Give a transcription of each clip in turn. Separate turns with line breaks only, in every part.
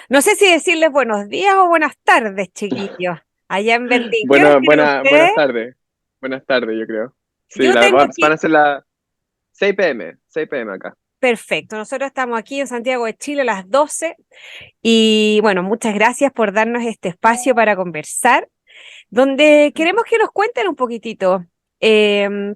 No sé si decirles buenos días o buenas tardes, chiquillos. Allá en Berlín. ¿Qué hora tienen ustedes?
Buenas tardes. Buenas tardes, yo creo. Sí,
Yo tengo
van
aquí,
a ser las 6 p.m. 6 p.m. acá.
perfecto. Nosotros estamos aquí en Santiago de Chile a las 12 y bueno, muchas gracias por darnos este espacio para conversar, donde queremos que nos cuenten un poquitito.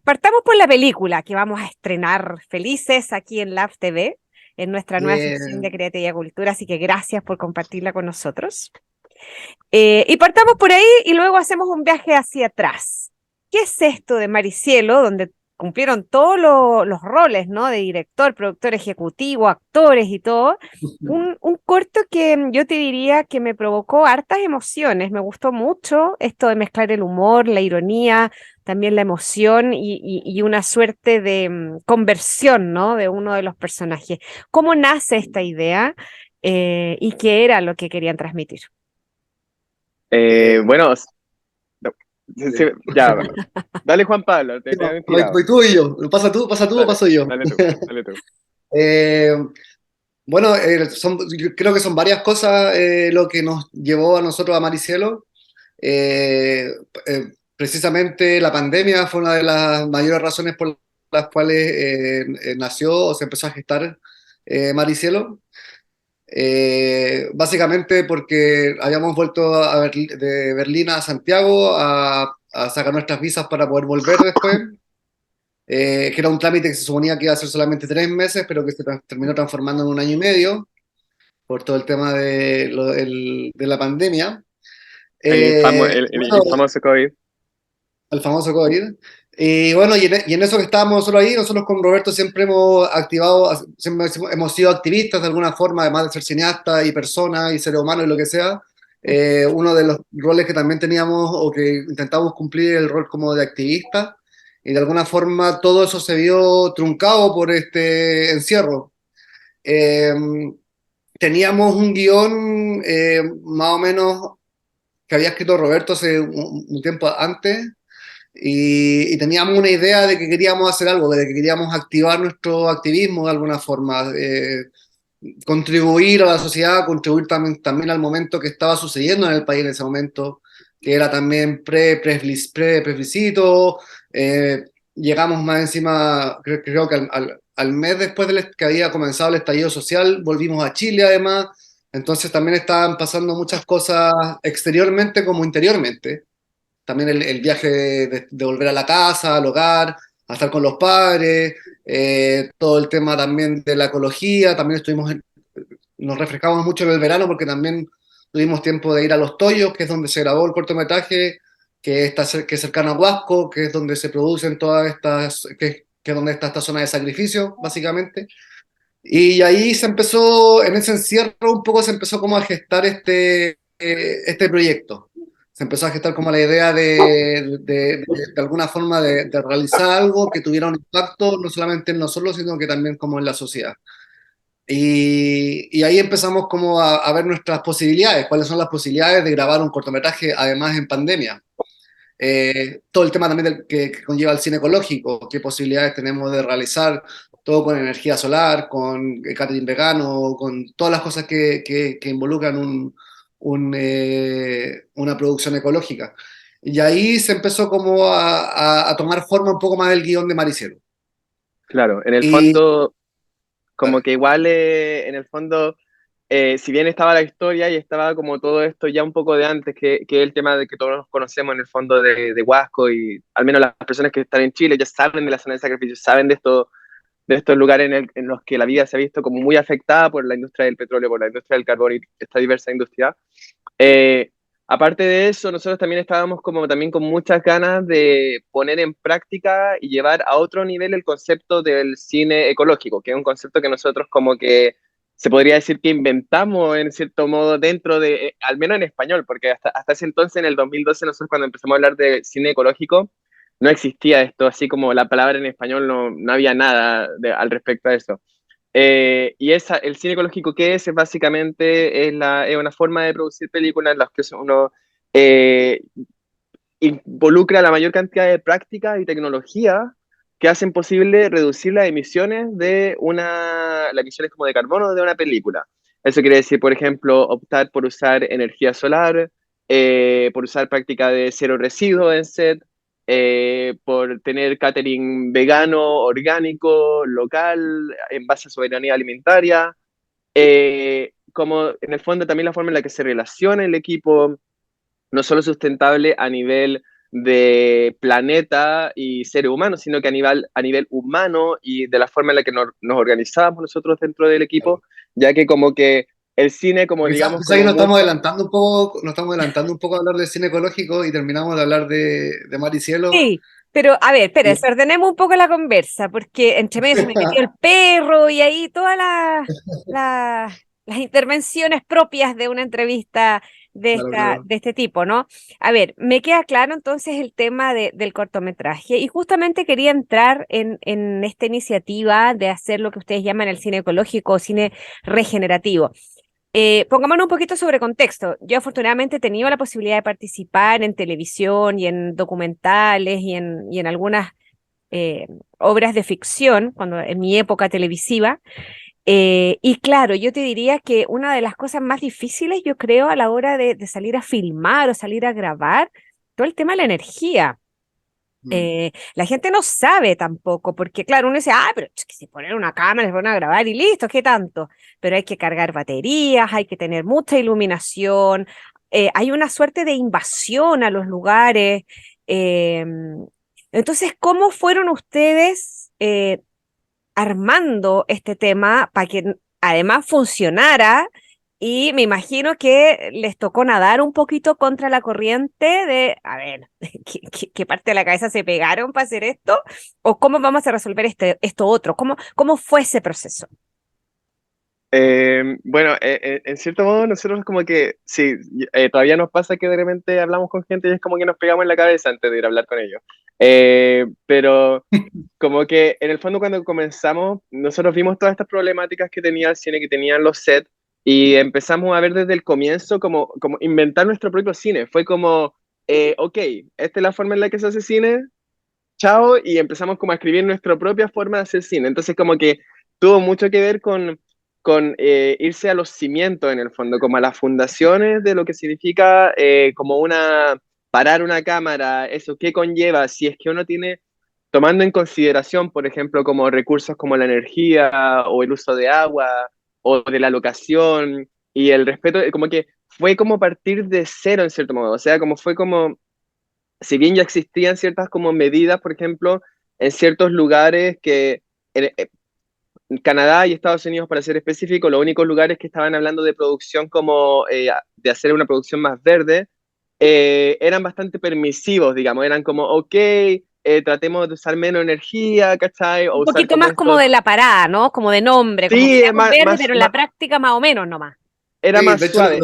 Partamos por la película que vamos a estrenar felices aquí en Lab TV, en nuestra nueva sección de
Bien.
Creatividad y Cultura, así que gracias por compartirla con nosotros. Y partamos por ahí y luego hacemos un viaje hacia atrás. ¿Qué es esto de Maricielo, donde cumplieron todos los roles, ¿no? De director, productor ejecutivo, actores y todo? Un corto que yo te diría que me provocó hartas emociones. Me gustó mucho esto de mezclar el humor, la ironía, también la emoción y una suerte de conversión, ¿no? De uno de los personajes. ¿Cómo nace esta idea y qué era lo que querían transmitir?
Eh,
Eh,
bueno, s- no, sí,
eh,
ya, dale Juan Pablo, te veo
voy
inspirado.
tú y yo. Pasa tú o
Dale,
paso yo?
dale tú, dale tú.
Eh, bueno, yo creo que son varias cosas lo que nos llevó a nosotros a Maricielo. Eh, Precisamente la pandemia fue una de las mayores razones por las cuales nació o se empezó a gestar Maricielo. Básicamente porque habíamos vuelto de Berlín a Santiago a sacar nuestras visas para poder volver después, que era un trámite que se suponía que iba a ser solamente 3 meses, pero que terminó transformando en un año y medio por todo el tema de la pandemia.
El
Bueno,
famoso COVID.
el famoso COVID. Y bueno, y en eso que estábamos nosotros ahí, nosotros con Roberto siempre hemos activado, siempre hemos sido activistas de alguna forma, además de ser cineasta y persona y ser humano y lo que sea. Uno de los roles que también teníamos o que intentamos cumplir el rol como de activista, y de alguna forma todo eso se vio truncado por este encierro. Eh, Teníamos un guión más o menos que había escrito Roberto hace un tiempo antes, y teníamos una idea de que queríamos hacer algo, de que queríamos activar nuestro activismo de alguna forma, contribuir a la sociedad, contribuir también al momento que estaba sucediendo en el país en ese momento, que era también pre-plebiscito. eh, Llegamos más encima, creo que al mes después que había comenzado el estallido social, volvimos a Chile además, entonces también estaban pasando muchas cosas exteriormente como interiormente. También el viaje de volver a la casa, al hogar, a estar con los padres, todo el tema también de la ecología, también nos refrescamos mucho en el verano porque también tuvimos tiempo de ir a Los Toyos, que es donde se grabó el cortometraje, que es cercano a Huasco, que es donde se producen todas estas, que es donde está esta zona de sacrificio, básicamente. Y ahí se empezó, en ese encierro un poco se empezó como a gestar este proyecto. Se empezó a gestar como la idea de alguna forma de realizar algo que tuviera un impacto no solamente en nosotros, sino que también como en la sociedad. Y ahí empezamos como a ver nuestras posibilidades, cuáles son las posibilidades de grabar un cortometraje, además en pandemia. Todo el tema también que conlleva el cine ecológico, qué posibilidades tenemos de realizar todo con energía solar, con catering vegano, con todas las cosas que involucran una producción ecológica. Y ahí se empezó como a tomar forma un poco más el guión de Maricelo.
Claro, en el
Y
fondo, como
dale.
que igual, en el fondo, si bien estaba la historia y estaba como todo esto ya un poco de antes, que el tema de que todos nos conocemos en el fondo de Huasco, y al menos las personas que están en Chile ya saben de la zona de sacrificio, saben de estos lugares en los que la vida se ha visto como muy afectada por la industria del petróleo, por la industria del carbón y esta diversa industria. Eh, Aparte de eso, nosotros también estábamos como también con muchas ganas de poner en práctica y llevar a otro nivel el concepto del cine ecológico, que es un concepto que nosotros como que se podría decir que inventamos en cierto modo dentro de, al menos en español, porque hasta ese entonces, en el 2012, nosotros cuando empezamos a hablar de cine ecológico, no existía esto, así como la palabra en español, no había nada al respecto a eso. El cine ecológico que es básicamente es una forma de producir películas en las que uno eh, involucra la mayor cantidad de prácticas y tecnología que hacen posible reducir las emisiones como de carbono de una película. Eso quiere decir, por ejemplo, optar por usar energía solar, por usar práctica de cero residuos en set, por tener catering vegano, orgánico, local, en base a soberanía alimentaria, como en el fondo también la forma en la que se relaciona el equipo, no solo sustentable a nivel de planeta y seres humanos, sino que a nivel humano y de la forma en la que nos organizamos nosotros dentro del equipo, ya que como que el cine, como
Quizás
digamos,
quizá ahí
como
nos estamos
mucho...
adelantando un poco, nos estamos adelantando un poco a hablar del cine ecológico y terminamos de hablar de Mar y Cielo.
Sí, pero a ver, espera, desordenemos un poco la conversa, porque entre medio se me metió el perro y ahí todas las intervenciones propias de una entrevista
Claro, claro.
de este tipo, ¿no? A ver, me queda claro entonces el tema del cortometraje y justamente quería entrar en esta iniciativa de hacer lo que ustedes llaman el cine ecológico o cine regenerativo. Pongámonos un poquito sobre contexto. Yo afortunadamente he tenido la posibilidad de participar en televisión y en documentales y en algunas eh, obras de ficción, cuando en mi época televisiva. Y claro, yo te diría que una de las cosas más difíciles, yo creo, a la hora de salir a filmar o salir a grabar, todo el tema de la energía.
Mm.
La gente no sabe tampoco, porque claro, uno dice, ah, pero es que si ponen una cámara, se ponen a grabar y listo, ¿qué tanto? Pero hay que cargar baterías, hay que tener mucha iluminación, hay una suerte de invasión a los lugares. eh, entonces, ¿cómo fueron ustedes armando este tema para que además funcionara? Y me imagino que les tocó nadar un poquito contra la corriente de, a ver, ¿qué parte de la cabeza se pegaron para hacer esto? ¿O cómo vamos a resolver esto otro? ¿Cómo fue ese proceso?
Bueno, en cierto modo nosotros como que, sí, todavía nos pasa que de repente hablamos con gente y es como que nos pegamos en la cabeza antes de ir a hablar con ellos. Pero como que en el fondo cuando comenzamos, nosotros vimos todas estas problemáticas que tenía el cine, que tenían los sets, y empezamos a ver desde el comienzo como inventar nuestro propio cine. Fue como, ok, esta es la forma en la que se hace cine, chao, y empezamos como a escribir nuestra propia forma de hacer cine. Entonces como que tuvo mucho que ver con irse a los cimientos en el fondo, como a las fundaciones de lo que significa como parar una cámara, eso qué conlleva, si es que uno tiene, tomando en consideración, por ejemplo, como recursos como la energía o el uso de agua o de la locación y el respeto, como que fue como partir de cero en cierto modo, o sea, como fue como si bien ya existían ciertas como medidas, por ejemplo, en ciertos lugares que en Canadá y Estados Unidos, para ser específico, los únicos lugares que estaban hablando de producción como de hacer una producción más verde, eran bastante permisivos, digamos, eran como, ok, tratemos de usar menos energía, ¿cachai? O
Un
usar
poquito
como
más como
esto.
de la parada, ¿no? Como de nombre, como
Sí,
seamos verde, pero en la práctica más o menos nomás.
era
Sí,
más
de hecho,
suave,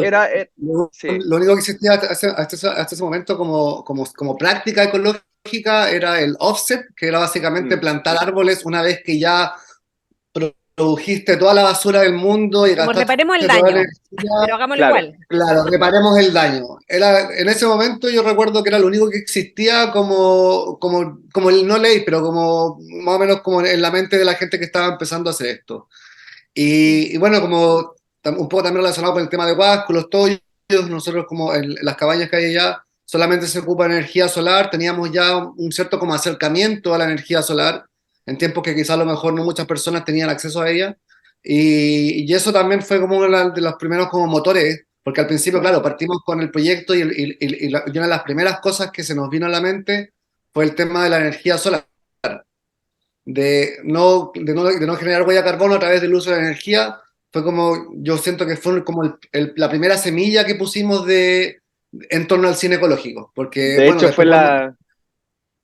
sí.
lo único que existía hasta ese momento como práctica ecológica era el offset, que era básicamente
Mm.
plantar árboles una vez que ya produjiste toda la basura del mundo y
Como
gastaste
reparemos el
toda la
daño,
energía.
pero hagámoslo
Claro,
igual.
Claro, reparemos el daño. En ese momento yo recuerdo que era lo único que existía como el no ley, pero como más o menos como en la mente de la gente que estaba empezando a hacer esto. Y bueno, como un poco también relacionado con el tema de Huasco, los tollos, nosotros como en las cabañas que hay allá solamente se ocupa energía solar, teníamos ya un cierto como acercamiento a la energía solar, en tiempos que quizás a lo mejor no muchas personas tenían acceso a ella, y eso también fue como uno de los primeros como motores, porque al principio, claro, partimos con el proyecto y una de las primeras cosas que se nos vino a la mente fue el tema de la energía solar de no generar huella de carbono a través del uso de la energía, fue como, yo siento que fue como la primera semilla que pusimos en torno al cine ecológico, porque
de
bueno,
hecho fue la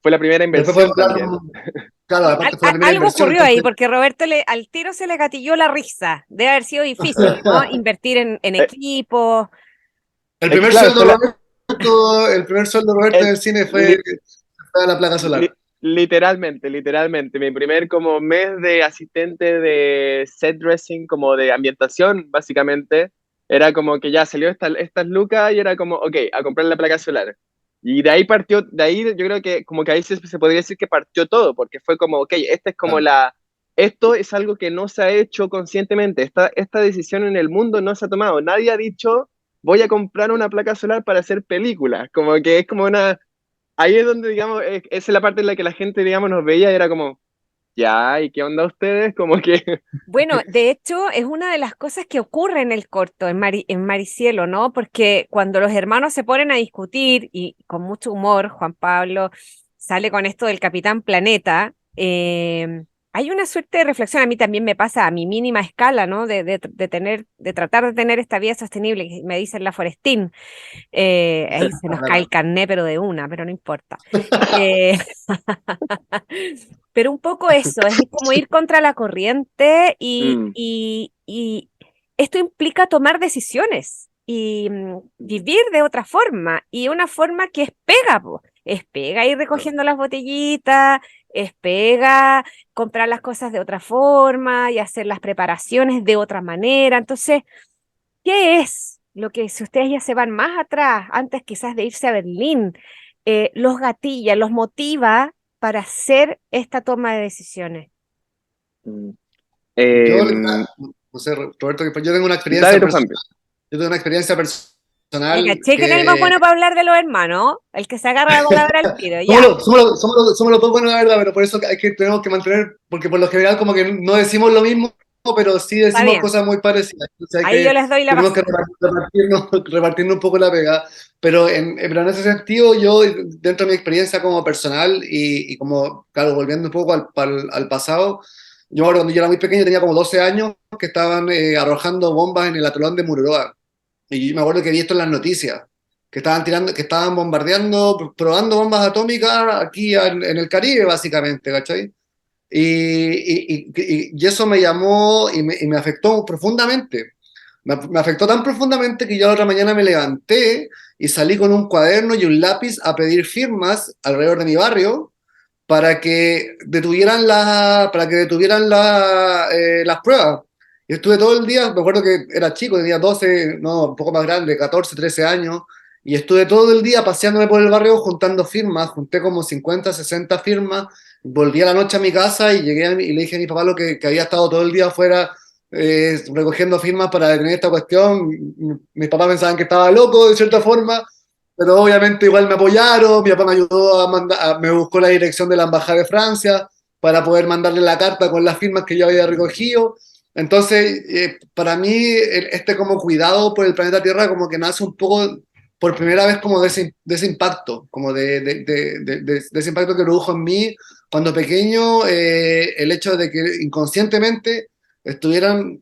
primera
después
inversión
podemos hablar,
también.
claro, aparte fue la primera
Algo
inversión,
ocurrió ahí,
entonces
porque Roberto al tiro se le gatilló la risa. Debe haber sido difícil, ¿no? Invertir en
Eh,
equipo.
es que claro,
El primer sueldo de Roberto en
el-
el cine fue,
li-
fue la placa solar.
literalmente, literalmente. Mi primer como mes de asistente de set dressing, como de ambientación, básicamente, era como que ya salió estas lucas y era como, ok, a comprar la placa solar. Y de ahí partió, de ahí yo creo que como que ahí se podría decir que partió todo, porque fue como, ok, esta es como
Claro.
esto es algo que no se ha hecho conscientemente. Esta decisión en el mundo no se ha tomado. Nadie ha dicho, voy a comprar una placa solar para hacer películas. Como que es como una... Ahí es donde, digamos, esa es la parte en la que la gente, digamos, nos veía y era como, ya, ¿y qué onda ustedes? Como que...
Bueno, de hecho, es una de las cosas que ocurre en el corto, en Maricielo, ¿no? Porque cuando los hermanos se ponen a discutir, y con mucho humor, Juan Pablo sale con esto del Capitán Planeta, hay una suerte de reflexión, a mí también me pasa a mi mínima escala, ¿no? De tratar de tener esta vida sostenible, que me dicen la Forestín. Ahí se nos cae el carné, pero de una, pero no importa. Eh, pero un poco eso, es como ir contra la corriente
Mm,
y esto implica tomar decisiones y vivir de otra forma, y una forma que es pega, po. Es pega ir recogiendo las botellitas, es pega comprar las cosas de otra forma y hacer las preparaciones de otra manera. Entonces, ¿qué es lo que, si ustedes ya se van más atrás, antes quizás de irse a Berlín, los gatilla, los motiva para hacer esta toma de decisiones?
mm.
Yo,
Em,
no sé, Roberto, yo tengo una experiencia
dale tu
personal,
Juanpi.
yo tengo una experiencia
Ya
personal
caché que no es más
que
bueno para hablar de los hermanos, el que se agarra la palabra al tiro,
somos
ya.
somos los dos buenos, la verdad, pero por eso tenemos que mantener, porque por lo general como que no decimos lo mismo, pero sí
Está
decimos
bien,
cosas muy parecidas. Entonces
ahí yo les doy la
tenemos que
razón.
repartirnos un poco la pega. Pero en ese sentido, yo, dentro de mi experiencia como personal y como, claro, volviendo un poco al pasado, yo cuando yo era muy pequeño, tenía como 12 años, que estaban arrojando bombas en el atolón de Mururoa. Y yo me acuerdo que vi esto en las noticias, que estaban tirando, que estaban bombardeando, probando bombas atómicas aquí en el Caribe, básicamente, ¿cachai? Y eso me llamó y me afectó profundamente. Me afectó tan profundamente que yo la otra mañana me levanté y salí con un cuaderno y un lápiz a pedir firmas alrededor de mi barrio para que detuvieran las pruebas. Y estuve todo el día, me acuerdo que era chico, tenía 12 no, un poco más grande, 14 13 años, y estuve todo el día paseándome por el barrio juntando firmas, junté como 50 60 firmas, volví a la noche a mi casa y y le dije a mi papá que había estado todo el día afuera recogiendo firmas para detener esta cuestión. Mis papás pensaban que estaba loco de cierta forma, pero obviamente igual me apoyaron, mi papá me ayudó me buscó la dirección de la Embajada de Francia para poder mandarle la carta con las firmas que yo había recogido. Entonces, para mí, este como cuidado por el planeta Tierra como que nace un poco por primera vez como de ese impacto, como de ese impacto que produjo en mí cuando pequeño, el hecho de que inconscientemente estuvieran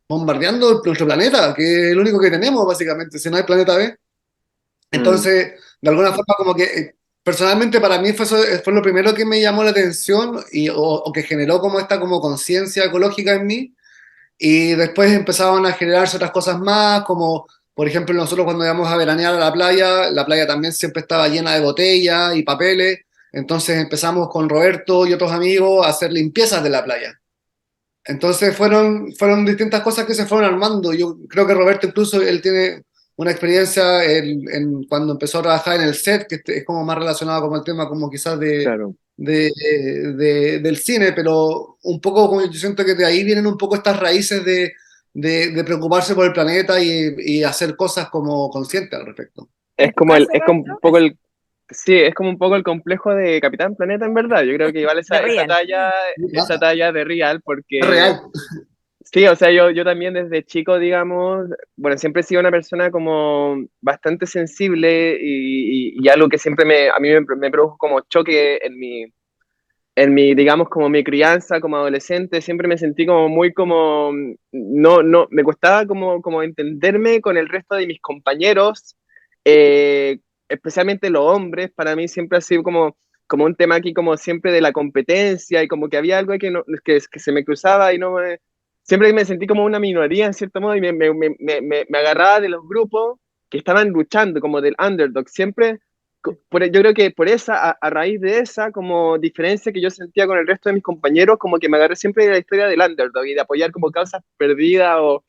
bombardeando nuestro planeta, que es el único que tenemos básicamente, si no hay planeta B.
Mm,
Entonces, de alguna forma, como que personalmente para mí fue lo primero que me llamó la atención o que generó como esta como conciencia ecológica en mí. Y después empezaban a generarse otras cosas más, como por ejemplo nosotros cuando íbamos a veranear a la playa también siempre estaba llena de botellas y papeles. Entonces empezamos con Roberto y otros amigos a hacer limpiezas de la playa. Entonces fueron distintas cosas que se fueron armando. Yo creo que Roberto incluso él tiene una experiencia cuando empezó a trabajar en el set, que es como más relacionado con el tema como quizás
claro.
del cine, pero un poco como yo siento que de ahí vienen un poco estas raíces de preocuparse por el planeta y hacer cosas como conscientes al respecto.
¿En tu caso,
Es como un
Roberto?
poco el, sí, es como un poco el complejo de Capitán Planeta en verdad. Yo creo que igual
De
esa
Real.
esa talla de Real,
Es
porque
real.
sí, o sea, yo también desde chico, digamos, bueno, siempre he sido una persona como bastante sensible y algo que siempre a mí me produjo como choque digamos, como mi crianza como adolescente, siempre me sentí como muy como, no, me costaba como entenderme con el resto de mis compañeros, especialmente los hombres, para mí siempre ha sido como un tema aquí como siempre de la competencia y como que había algo que se me cruzaba y siempre me sentí como una minoría en cierto modo y me agarraba de los grupos que estaban luchando como del underdog, siempre yo creo que por a raíz de esa como diferencia que yo sentía con el resto de mis compañeros, como que me agarré siempre de la historia del underdog y de apoyar como causas perdidas o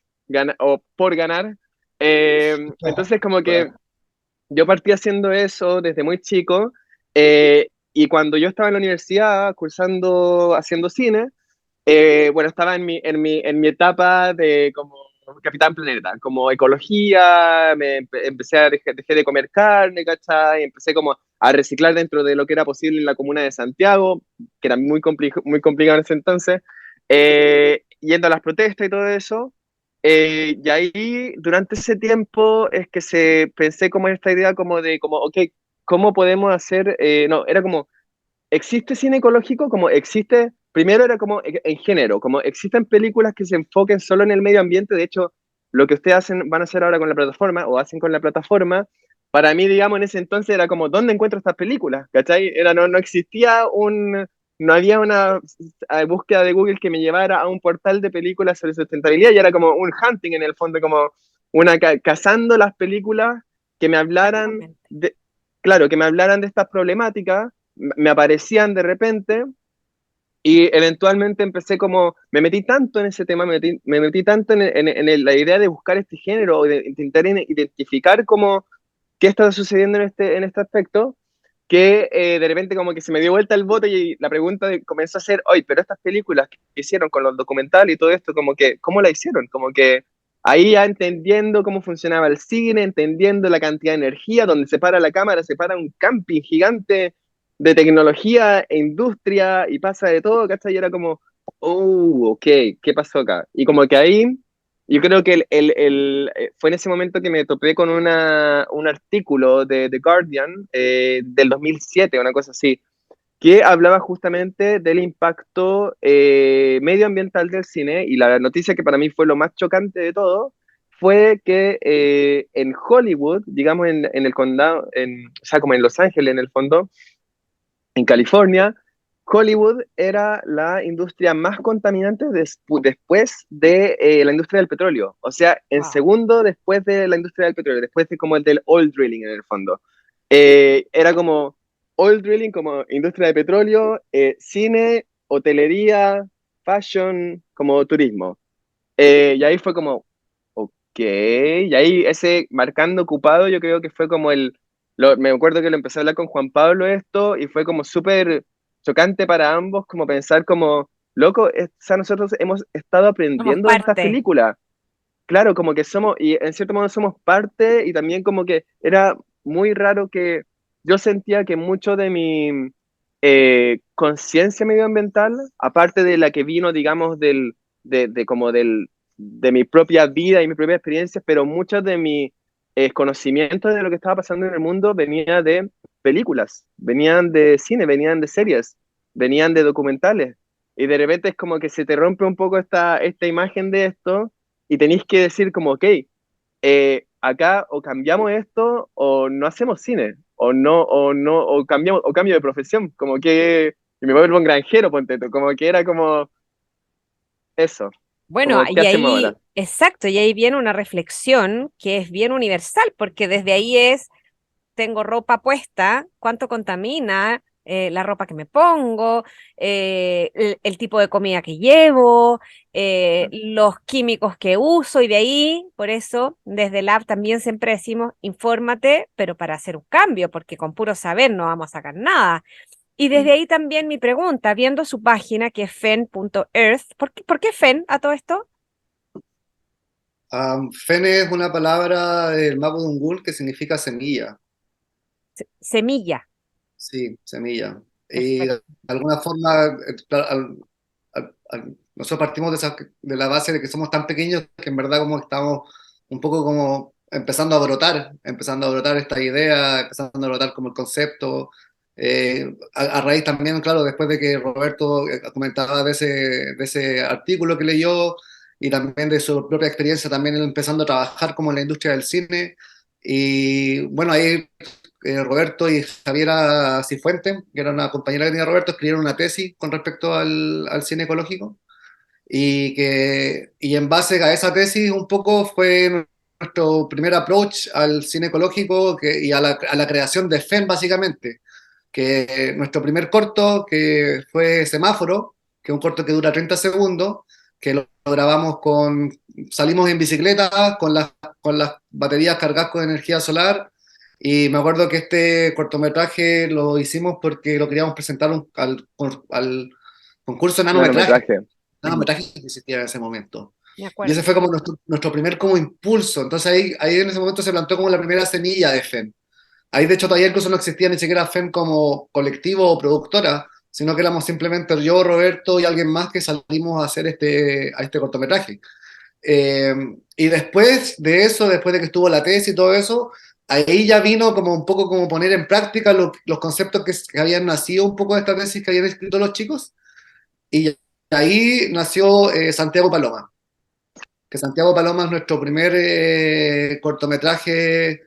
por ganar. Entonces como que yo partí haciendo eso desde muy chico y cuando yo estaba en la universidad cursando, haciendo cine, Bueno, estaba en mi etapa de como Capitán Planeta, como ecología, empecé a dejé de comer carne, ¿cachai? Empecé como a reciclar dentro de lo que era posible en la comuna de Santiago, que era muy complicado en ese entonces, yendo a las protestas y todo eso. Y ahí, durante ese tiempo, es que pensé como en esta idea como de, como, ok, ¿cómo podemos hacer? No, era como existe cine ecológico como existe, primero era como en género, como existen películas que se enfoquen solo en el medio ambiente, de hecho, lo que ustedes van a hacer ahora con la plataforma, o hacen con la plataforma, para mí, digamos, en ese entonces era como, ¿dónde encuentro estas películas? ¿Cachai? No existía no había una búsqueda de Google que me llevara a un portal de películas sobre sustentabilidad, y era como un hunting en el fondo, como cazando las películas que me hablaran
Exactamente.
de, claro, que me hablaran de estas problemáticas me aparecían de repente y eventualmente empecé como, me metí tanto en ese tema, me metí tanto la idea de buscar este género o de intentar identificar cómo, qué estaba sucediendo en este aspecto, que de repente como que se me dio vuelta el bote y la pregunta comenzó a ser, oye, pero estas películas que hicieron con los documentales y todo esto, como que, ¿cómo la hicieron? Como que ahí ya entendiendo cómo funcionaba el cine, entendiendo la cantidad de energía, donde se para la cámara, se para un camping gigante de tecnología e industria y pasa de todo, ¿cachai? Y era como, oh, ok, ¿qué pasó acá? Y como que ahí, yo creo que fue en ese momento que me topé con un artículo de The Guardian del 2007, una cosa así, que hablaba justamente del impacto medioambiental del cine y la noticia que para mí fue lo más chocante de todo fue que en Hollywood, digamos en el condado, o sea, como en Los Ángeles en el fondo, en California, Hollywood era la industria más contaminante después de la industria del petróleo. O sea, en
Wow.
segundo después de la industria del petróleo, después de como el del oil drilling en el fondo. Era como oil drilling como industria de petróleo, cine, hotelería, fashion, como turismo. Y ahí fue como, ok, y ahí ese marcando ocupado yo creo que fue como me acuerdo que lo empecé a hablar con Juan Pablo esto y fue como súper chocante para ambos como pensar como, loco, o sea, nosotros hemos estado
Somos
aprendiendo de estas
parte.
películas, claro, como que somos, y en cierto modo somos parte y también como que era muy raro que yo sentía que mucho de mi conciencia medioambiental, aparte de la que vino, digamos, como de mi propia vida y mi propia experiencia, pero muchos de mis conocimientos de lo que estaba pasando en el mundo venía de películas, venían de cine, venían de series, venían de documentales. Y de repente es como que se te rompe un poco esta imagen de esto y tenéis que decir como, ok, acá o cambiamos esto o no hacemos cine, o cambiamos, o cambio de profesión, como que y me vuelvo un granjero, ponte tú, como que era como eso,
Bueno,
como, ¿qué
y
hacemos ahora?
ahí, exacto, y ahí viene una reflexión que es bien universal, porque desde ahí es, tengo ropa puesta, cuánto contamina la ropa que me pongo, el tipo de comida que llevo, los químicos que uso, y de ahí, por eso, desde el app también siempre decimos, infórmate, pero para hacer un cambio, porque con puro saber no vamos a sacar nada. Y desde
Mm.
ahí también mi pregunta, viendo su página que es fen.earth, por qué fen a todo esto?
Fene es una palabra del mapudungún que significa semilla.
Semilla.
Sí, semilla. Y de
Perfecto.
alguna forma, claro, nosotros partimos de la base de que somos tan pequeños que en verdad como estamos un poco como empezando a brotar esta idea, empezando a brotar como el concepto. A raíz también, claro, después de que Roberto comentaba de ese artículo que leyó y también de su propia experiencia también él empezando a trabajar como en la industria del cine. Y bueno, ahí Roberto y Javiera Cifuente, que era una compañera que tenía Roberto, escribieron una tesis con respecto al cine ecológico y en base a esa tesis un poco fue nuestro primer approach al cine ecológico y a la creación de FEM básicamente, que nuestro primer corto que fue Semáforo, que es un corto que dura 30 segundos, que lo grabamos salimos en bicicleta con las baterías cargadas con energía solar y me acuerdo que este cortometraje lo hicimos porque lo queríamos presentar al concurso de nanometraje.
Nanometraje.
largometrajes que existían en ese momento.
Me
Y ese
acuerdo.
fue como nuestro primer como impulso. Entonces ahí en ese momento se plantó como la primera semilla de FEM. Ahí de hecho todavía incluso no existía ni siquiera FEM como colectivo o productora, sino que éramos simplemente yo, Roberto y alguien más que salimos a hacer a este cortometraje. Eh, y después de eso, después de que estuvo la tesis y todo eso, ahí ya vino como un poco como poner en práctica los conceptos que habían nacido un poco de esta tesis que habían escrito los chicos. Y ahí nació Santiago Paloma, que Santiago Paloma es nuestro primer cortometraje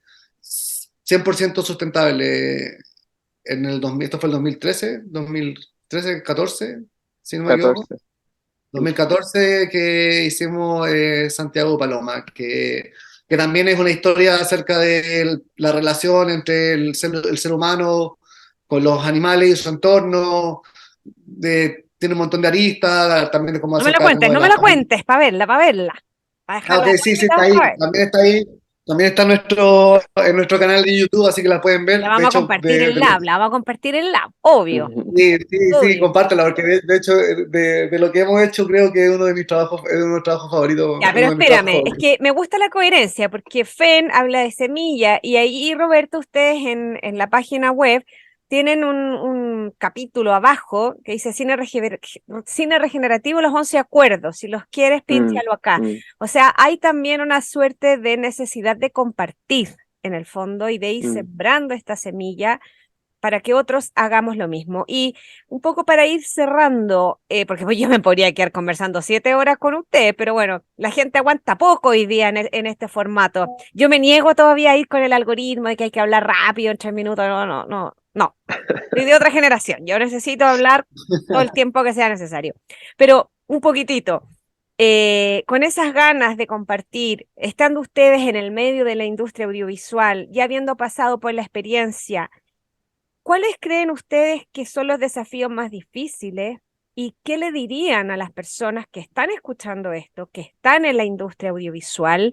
100% sustentable en el 2000, esto fue el 2013, 14, si no me equivoco.
14.
2014 que hicimos Santiago Paloma, que también es una historia acerca de la relación entre el ser humano con los animales y su entorno, tiene un montón de aristas, también de cómo
No me la
acerca
cuentes,
como de
no me
la
la
familia.
cuentes, para verla, para
Ah, ok,
dejarla
sí, sí,
bonita
está ahí,
para ver.
también está ahí, también está en nuestro canal de YouTube, así que la pueden
La
ver, de
vamos a
hecho,
compartir en Lab, la vamos a compartir en Lab, obvio,
sí, sí, sí,
obvio.
compártela, porque de hecho, de lo que hemos hecho, creo que es uno de mis trabajos, es uno de mis trabajos favoritos,
Ya, pero
uno de mis trabajos
espérame, es
favoritos.
que me gusta la coherencia, porque Fen habla de semilla y ahí, Roberto, ustedes en la página web tienen un capítulo abajo que dice cine regenerativo, los 11 acuerdos. Si los quieres,
Mm,
pínchalo acá.
mm,
O sea, hay también una suerte de necesidad de compartir en el fondo y de ir
mm.
sembrando esta semilla para que otros hagamos lo mismo. Y un poco para ir cerrando, porque pues yo me podría quedar conversando 7 horas con usted, pero bueno, la gente aguanta poco hoy día en este formato. Yo me niego todavía a ir con el algoritmo de que hay que hablar rápido en 3 minutos. No, no, no, no. Soy de otra generación. Yo necesito hablar todo el tiempo que sea necesario. Pero un poquitito. Con esas ganas de compartir, estando ustedes en el medio de la industria audiovisual, ya habiendo pasado por la experiencia, ¿cuáles creen ustedes que son los desafíos más difíciles y qué le dirían a las personas que están escuchando esto, que están en la industria audiovisual,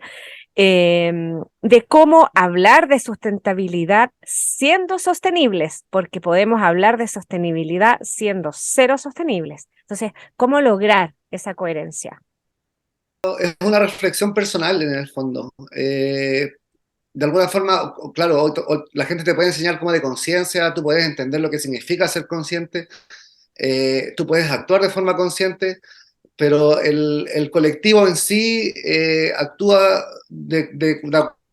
de cómo hablar de sustentabilidad siendo sostenibles? Porque podemos hablar de sostenibilidad siendo cero sostenibles. Entonces, ¿cómo lograr esa coherencia?
Es una reflexión personal en el fondo. De alguna forma, claro, la gente te puede enseñar como de conciencia, tú puedes entender lo que significa ser consciente, tú puedes actuar de forma consciente, pero el colectivo en sí actúa de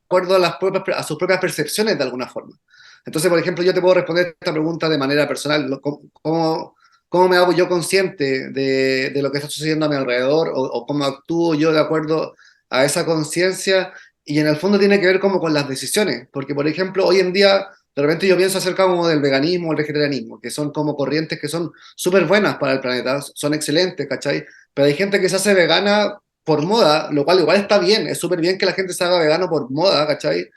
acuerdo a, a sus propias percepciones de alguna forma. Entonces, por ejemplo, yo te puedo responder esta pregunta de manera personal. ¿Cómo me hago yo consciente de lo que está sucediendo a mi alrededor o cómo actúo yo de acuerdo a esa conciencia? Y en el fondo tiene que ver como con las decisiones, porque por ejemplo, hoy en día, de repente yo pienso acerca como del veganismo o el vegetarianismo, que son como corrientes que son súper buenas para el planeta, son excelentes, ¿cachai? Pero hay gente que se hace vegana por moda, lo cual igual está bien, es súper bien que la gente se haga vegano por moda, ¿cachai?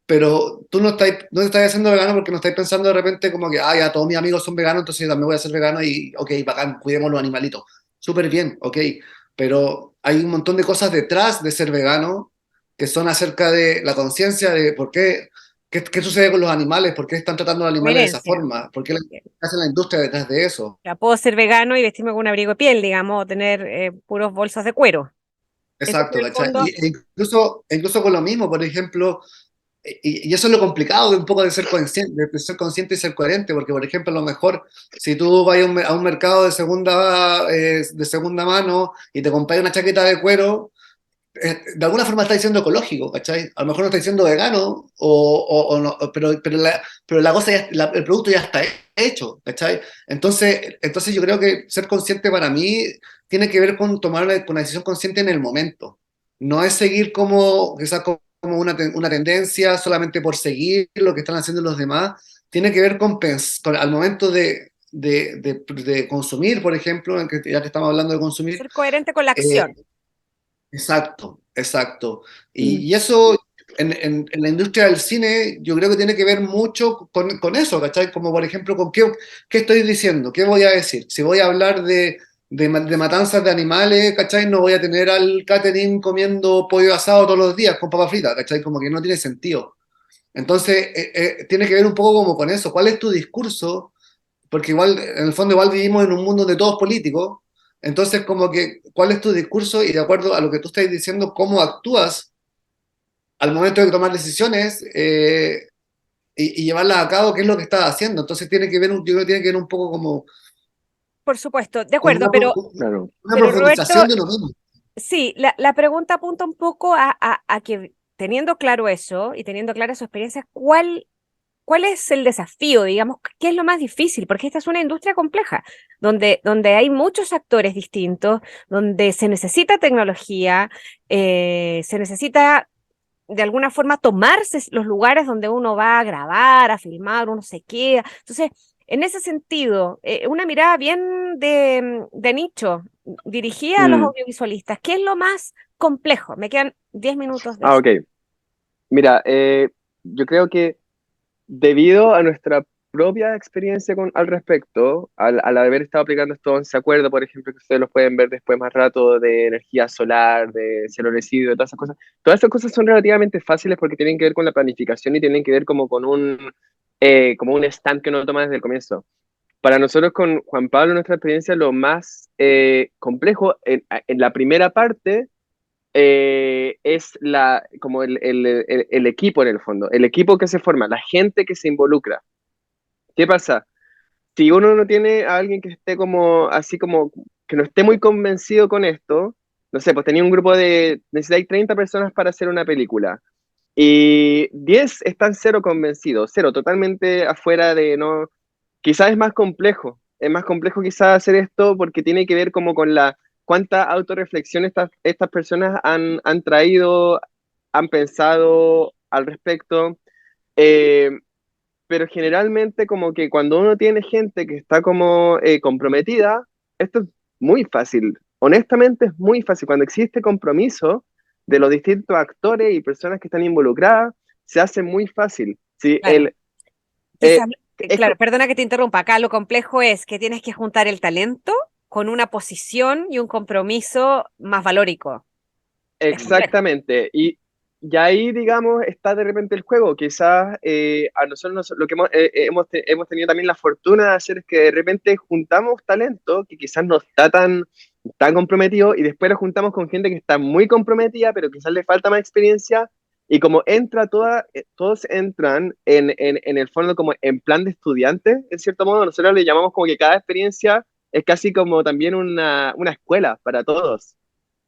Pero tú no te estás haciendo vegano porque no estás pensando de repente como que, ah, ya todos mis amigos son veganos, entonces yo también voy a ser vegano y, ok, bacán, cuidemos los animalitos. Súper bien, ok. Pero hay un montón de cosas detrás de ser vegano que son acerca de la conciencia de por qué sucede con los animales, por qué están tratando a los animales de esa
Coherencia.
forma, por qué hace la industria detrás de eso.
Ya puedo ser vegano y vestirme con un abrigo de piel, digamos, o tener puros bolsos de cuero. Entonces,
Exacto,
en el
¿cachai?
fondo,
Incluso con lo mismo, por ejemplo, y eso es lo complicado de un poco de ser consciente y ser coherente, porque por ejemplo, a lo mejor si tú vas a un mercado de segunda mano y te compras una chaqueta de cuero, de alguna forma está diciendo ecológico, ¿cachai? A lo mejor no está diciendo vegano, o no, pero la cosa el producto ya está hecho, ¿cachai? Entonces yo creo que ser consciente para mí tiene que ver con tomar una decisión consciente en el momento. No es seguir como, quizás como una tendencia solamente por seguir lo que están haciendo los demás. Tiene que ver con al momento de consumir, por ejemplo, ya que estamos hablando de consumir,
ser coherente con la
eh,
acción.
exacto, exacto.
Mm.
Y eso en la industria del cine yo creo que tiene que ver mucho con eso, ¿cachai? Como por ejemplo, qué estoy diciendo, qué voy a decir. Si voy a hablar de matanzas de animales, ¿cachai? No voy a tener al catering comiendo pollo asado todos los días con papa frita, ¿cachai? Como que no tiene sentido. Entonces, tiene que ver un poco como con eso. ¿Cuál es tu discurso? Porque igual, en el fondo, igual vivimos en un mundo de todos políticos. Entonces, como que, ¿cuál es tu discurso? Y de acuerdo a lo que tú estás diciendo, ¿cómo actúas al momento de tomar decisiones y llevarlas a cabo? ¿Qué es lo que estás haciendo? Entonces tiene que ver, yo creo que tiene que ver un poco como
Por supuesto, de
con
acuerdo,
Claro.
una
pero Roberto,
profundización de uno mismo.
sí, la pregunta apunta un poco a que teniendo claro eso y teniendo clara su experiencia, ¿cuál es el desafío, digamos? ¿Qué es lo más difícil? Porque esta es una industria compleja, donde hay muchos actores distintos, donde se necesita tecnología, se necesita de alguna forma tomarse los lugares donde uno va a grabar, a filmar, uno se queda. Entonces, en ese sentido, una mirada bien de nicho, dirigida a los
Mm.
audiovisualistas, ¿qué es lo más complejo? Me quedan 10 minutos de
Ah,
eso.
ok. Mira, yo creo que debido a nuestra propia experiencia al respecto, al haber estado aplicando estos 11 acuerdos, por ejemplo, que ustedes los pueden ver después más rato, de energía solar, de cielo residuo, todas esas cosas son relativamente fáciles porque tienen que ver con la planificación y tienen que ver como un stand que uno toma desde el comienzo. Para nosotros con Juan Pablo, nuestra experiencia, lo más complejo en la primera parte es como el equipo en el fondo, el equipo que se forma, la gente que se involucra. ¿Qué pasa? Si uno no tiene a alguien que esté como, así como, que no esté muy convencido con esto, no sé, pues tenía un grupo necesitáis 30 personas para hacer una película y 10 están cero convencidos, cero, totalmente afuera de no, quizás es más complejo quizás hacer esto porque tiene que ver como con la cuánta autorreflexión estas personas han traído, han pensado al respecto. Eh, pero generalmente como que cuando uno tiene gente que está como comprometida, esto es muy fácil. Honestamente es muy fácil. Cuando existe compromiso de los distintos actores y personas que están involucradas, se hace muy fácil. Sí,
Claro.
eh,
Quizás,
es,
claro, perdona que te interrumpa. Acá lo complejo es que tienes que juntar el talento con una posición y un compromiso más valórico. Es complejo.
Exactamente. Y ahí, digamos, está de repente el juego. Quizás a nosotros lo que hemos tenido también la fortuna de hacer es que de repente juntamos talento que quizás no está tan comprometido y después lo juntamos con gente que está muy comprometida, pero quizás le falta más experiencia. Y como todos entran en el fondo como en plan de estudiante, en cierto modo, nosotros le llamamos como que cada experiencia es casi como también una escuela para todos.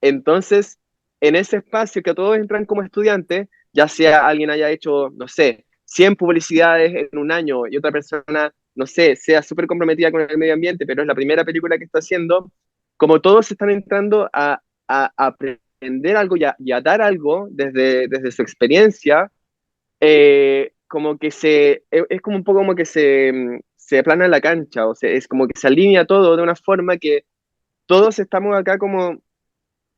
Entonces, en ese espacio que todos entran como estudiantes, ya sea alguien haya hecho, no sé, 100 publicidades en un año y otra persona, no sé, sea súper comprometida con el medio ambiente, pero es la primera película que está haciendo, como todos están entrando a aprender algo y a dar algo desde su experiencia, como que es como un poco como que se aplana la cancha, o sea, es como que se alinea todo de una forma que todos estamos acá como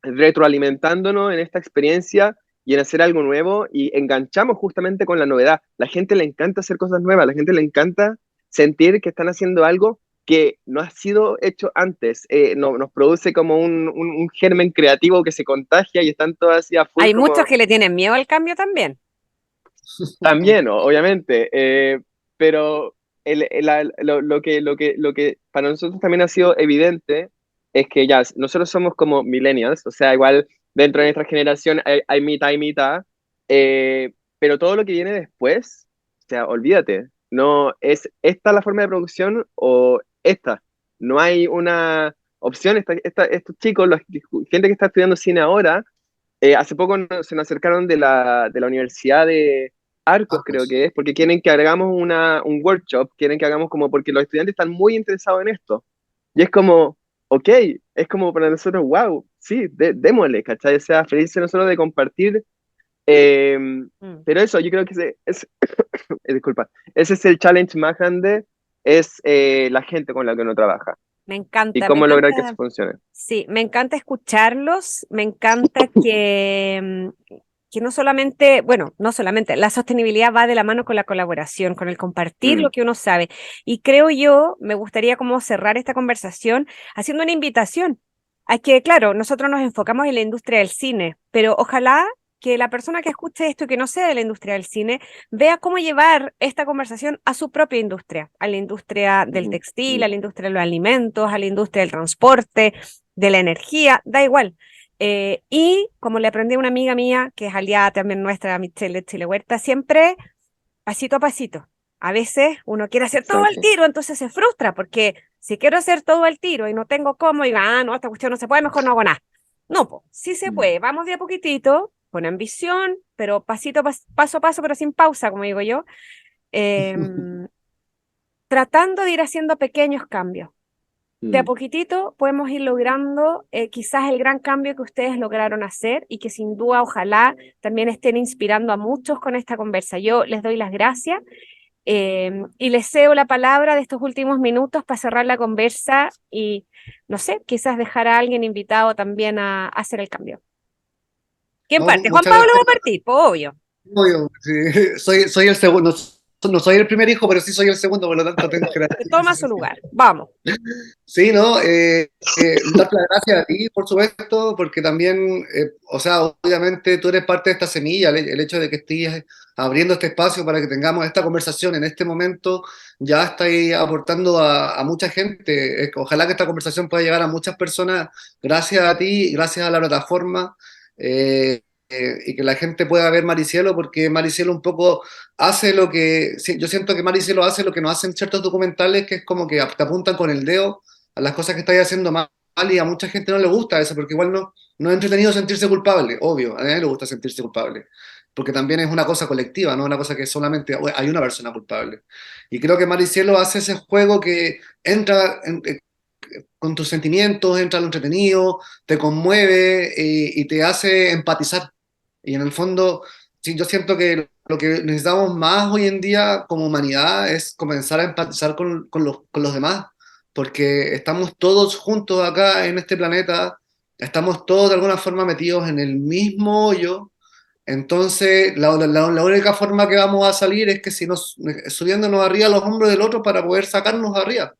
retroalimentándonos en esta experiencia y en hacer algo nuevo y enganchamos justamente con la novedad. La gente le encanta hacer cosas nuevas, la gente le encanta sentir que están haciendo algo que no ha sido hecho antes. Nos produce como un germen creativo que se contagia y están todos así a full
Hay muchos
como
que le tienen miedo al cambio también.
también, obviamente, pero lo que para nosotros también ha sido evidente es que ya nosotros somos como millennials, o sea, igual dentro de nuestra generación hay mitad y mitad, pero todo lo que viene después, o sea, olvídate, no es esta la forma de producción o esta, no hay una opción, estos chicos, gente que está estudiando cine ahora, hace poco se nos acercaron de la Universidad de
Ah,
Arcos, creo
pues.
que es, porque quieren que hagamos un workshop, quieren que hagamos como, porque los estudiantes están muy interesados en esto. Y es como, ok, es como para nosotros, wow, sí, démosle, ¿cachai? O sea, felices nosotros de compartir. eh,
Mm.
pero eso, yo creo que disculpa, ese es el challenge más grande, es la gente con la que uno trabaja y
Me
cómo lograr que eso
encanta,
funcione.
sí, me encanta escucharlos, me encanta que no solamente, bueno, no solamente, la sostenibilidad va de la mano con la colaboración, con el compartir lo
Mm,
que uno sabe. Y creo yo, me gustaría como cerrar esta conversación haciendo una invitación a que, claro, nosotros nos enfocamos en la industria del cine, pero ojalá que la persona que escuche esto y que no sea de la industria del cine vea cómo llevar esta conversación a su propia industria, a la industria del textil, a la industria de los alimentos, a la industria del transporte, de la energía, da igual. Y como le aprendí a una amiga mía, que es aliada también nuestra, Michelle de Chile Huerta, siempre pasito a pasito. A veces uno quiere hacer todo al
Exacto.
tiro, entonces se frustra, porque si quiero hacer todo al tiro y no tengo cómo, digo, no, esta cuestión no se puede, mejor no hago nada. No, pues, sí se puede, vamos de a poquitito, con ambición, pero paso a paso, pero sin pausa, como digo yo, em, tratando de ir haciendo pequeños cambios. De a poquitito podemos ir logrando quizás el gran cambio que ustedes lograron hacer y que sin duda, ojalá, también estén inspirando a muchos con esta conversa. Yo les doy las gracias y les cedo la palabra de estos últimos minutos para cerrar la conversa y, no sé, quizás dejar a alguien invitado también a hacer el cambio. ¿Quién
No,
parte? Juan
muchas
Pablo va
gracias.
a partir, pues, obvio.
Obvio, sí, soy el segundo, no soy el primer hijo, pero sí soy el segundo, por lo tanto tengo
Se
jerarquía en
toma
ese
su
sentido.
lugar. Vamos.
Sí, ¿no? Darte las gracias a ti, por supuesto, porque también, o sea, obviamente tú eres parte de esta semilla, el hecho de que estés abriendo este espacio para que tengamos esta conversación en este momento, ya estáis aportando a mucha gente. Ojalá que esta conversación pueda llegar a muchas personas gracias a ti, gracias a la plataforma, y que la gente pueda ver Maricielo, porque Maricielo un poco hace lo que, sí, yo siento que Maricielo hace lo que no hacen ciertos documentales, que es como que te apuntan con el dedo a las cosas que estáis haciendo mal y a mucha gente no le gusta eso, porque igual no es entretenido sentirse culpable, obvio, a nadie le gusta sentirse culpable, porque también es una cosa colectiva, no una cosa que solamente hay una persona culpable. Y creo que Maricielo hace ese juego que entra con tus sentimientos, entra lo entretenido, te conmueve y te hace empatizar. Y en el fondo, sí, yo siento que lo que necesitamos más hoy en día como humanidad es comenzar a empatizar con los demás, porque estamos todos juntos acá en este planeta, estamos todos de alguna forma metidos en el mismo hoyo. Entonces, la única forma que vamos a salir es que si nos subiéndonos arriba a los hombros del otro para poder sacarnos arriba.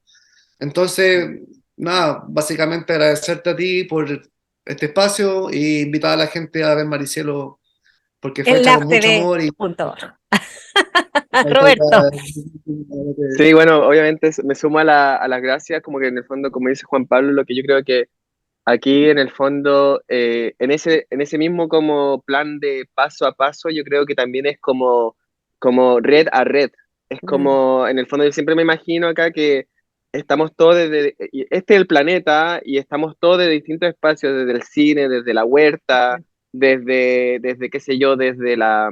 Entonces, nada, básicamente agradecerte a ti por este espacio e invitar a la gente a ver Maricielo porque fue
El
hecha con
arte
mucho
de
amor y
punto. Roberto.
Sí, bueno, obviamente me sumo a las gracias, como que en el fondo, como dice Juan Pablo, lo que yo creo que aquí en el fondo, en ese mismo como plan de paso a paso, yo creo que también es como red a red. Es
Mm.
como, en el fondo yo siempre me imagino acá que estamos todos y este es el planeta y estamos todos de distintos espacios, desde el cine, desde la huerta, desde qué sé yo, desde la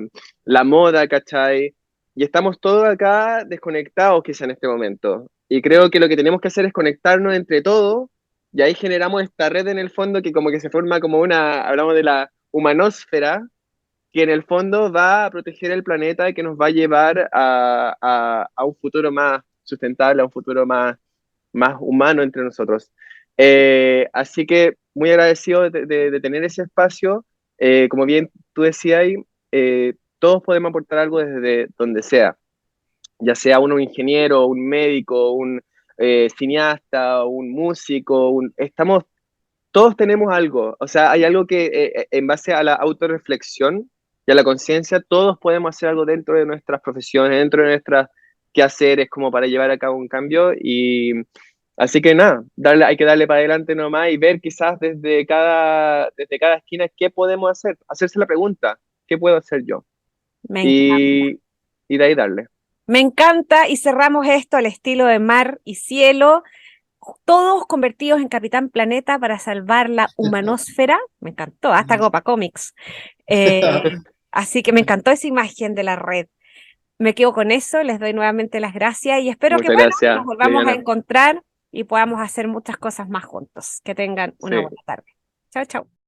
moda, ¿cachai? Y estamos todos acá desconectados quizá en este momento. Y creo que lo que tenemos que hacer es conectarnos entre todos y ahí generamos esta red en el fondo que como que se forma como hablamos de la humanósfera, que en el fondo va a proteger el planeta y que nos va a llevar a un futuro más sustentable, a un futuro más humano entre nosotros. Así que muy agradecido de tener ese espacio. Como bien tú decías, todos podemos aportar algo desde donde sea, ya sea uno un ingeniero, un médico, un cineasta, un músico, todos tenemos algo, o sea, hay algo que en base a la autorreflexión y a la conciencia, todos podemos hacer algo dentro de nuestras profesiones, dentro de nuestras quehaceres, como para llevar a cabo un cambio. Y así que nada, hay que darle para adelante nomás y ver quizás desde cada esquina qué podemos hacer, hacerse la pregunta, ¿qué puedo hacer yo?
Me encanta.
Y de ahí darle.
Me encanta y cerramos esto al estilo de Mar y Cielo, todos convertidos en Capitán Planeta para salvar la humanósfera. Me encantó, hasta Copa Comics. Así que me encantó esa imagen de la red. Me quedo con eso, les doy nuevamente las gracias y espero que,
Muchas
bueno, nos
gracias,
volvamos a
Liliana.
encontrar y podamos hacer muchas cosas más juntos. Que tengan una
Sí.
buena tarde. Chao, chao.